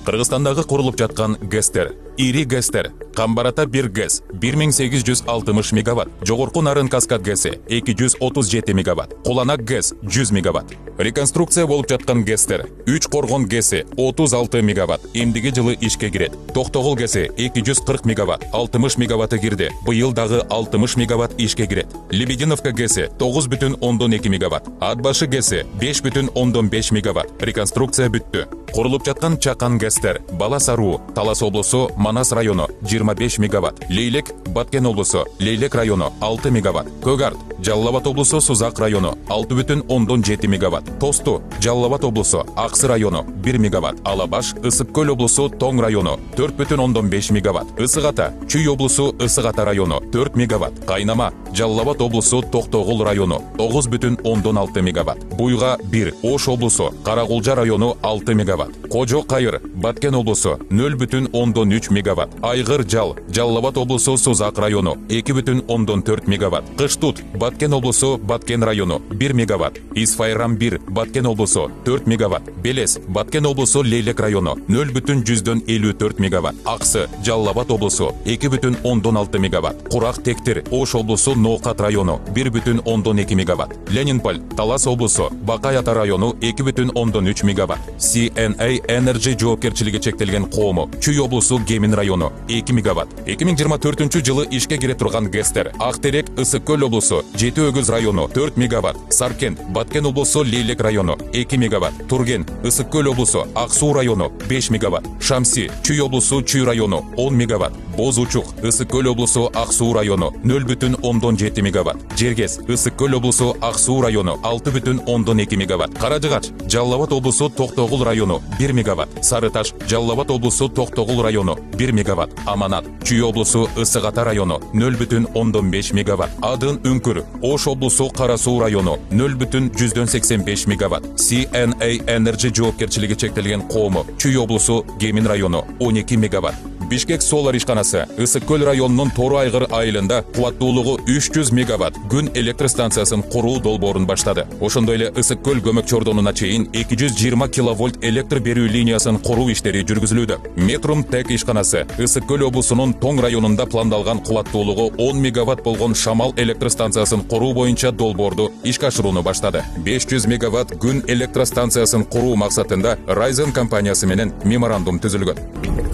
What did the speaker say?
Кыргызстандагы курулуп жаткан ГЭСтер. Ири ГЭСтер. Камбарата 1 ГЭС 1860 мегаватт, Жогорку Нарын Каскад ГЭСи 237 мегаватт, Куланак ГЭС 100 мегаватт. Реконструкция болуп жаткан ГЭСтер. 3 Коргон ГЭСи 36 мегаватт, эмдиги жылы ишке кирет. Токтогул ГЭСи 240 мегаватт, 60 мегаватты кирди. Быйыл дагы 60 мегаватт ишке кирет. Лебединовка ГЭСи 9,2 мегаватт, Атбашы ГЭСи 5,5 мегаватт. Реконструкция бүттү. Курулуп жаткан Чакан ГЭСтер. Балас Аруу, Талас облусу, Манас району 25 мегаватт. Лейлек, Баткен облусу, Лейлек району 6 мегаватт. Көгарт, Жалал Абад облусу, Сузак району 6,7 мегаватт. Тосту, Жалал Абад облусу, Аксы району 1 мегаватт. Алабаш, Ысык көл облусу, Тоң району 4,5 мегаватт. Ысык Ата, Чүй облусу, Ысык Ата району 4 мегаватт. Кайнама, Жалал Абад облусу, Токтогул району 9,6 мегаватт. Буйга 1, Ош облусу, Карагулжа району 6 мегаватт. Кожо Кайыр, Баткен облусу 0,3 мегаватт. Айгыр Жал, Жалал Абад облусу, Сузак району 2,4 мегаватт. Кыштут, Баткен облусу, Баткен району 1 мегаватт. Исфайрам 1, Баткен облусу 4 мегаватт. Белес, Баткен облусу, Лейлек району 0,54 мегаватт. Аксы, Жалал Абад облусу 2,6 мегаватт. Курак Тектир, Ош облусу, Ноокат району 1,2 мегаватт. Ленинполь, Талас облусу, Бакай Ата району 2,3 мегаватт. CNA Energy жоопкерчилиги чектелген коому, Чүй облусу, Кемин району 2 мегаватт. 2024 жылы ишке кире турган ГЭСтер. Актерек, Ысык көл облусу, Жети Өгүз району 4 мегаватт. Саркент, Баткен облусу, Лейлек району 2 мегаватт. Турген, Ысык көл облусу, Аксуу району 5 мегаватт. Шамси, Чүй облусу, Чүй району 10 мегаватт. Бозучук, Ысык көл облусу, Аксуу району 0,7 мегаватт. Жергес, Ысык көл облусу, Аксуу району 6,2 мегаватт. Каражыгач, Жалал Абад облусу, Токтогул району 1 мегаватт. Сарыташ, Жалал Абад облусу, Токтогул району 1 мегаватт. Аманат, Чүй облусу, Ысык Ата району 0,15 мегаватт. Адын Үңкүр, Ош облусу, Кара Суу району 0,185 мегаватт. CNA Energy жоопкерчилиги чектелген коому, Чүй облусу, Кемин району 12 мегаватт. Бишкек Солар ишканасы Ысык көл районунун Тору Айгыр айылында кубаттуулугу 300 мегаватт күн электр станциясын куруу долбоорун баштады. Ошондой эле Ысык көл көмөк чордонуна чейин 220 киловольт электр берүү линиясын куруу иштери жүргүзүлүүдө. Метрум Тек ишканасы Ысык көл облусунун Тоң районунда пландалган кубаттуулугу 10 мегаватт болгон Шамал электр станциясын куруу боюнча долбоорду ишке ашырууну баштады. 500 мегаватт күн электр станциясын куруу максатында Ryzen компаниясы менен меморандум түзүлгөн.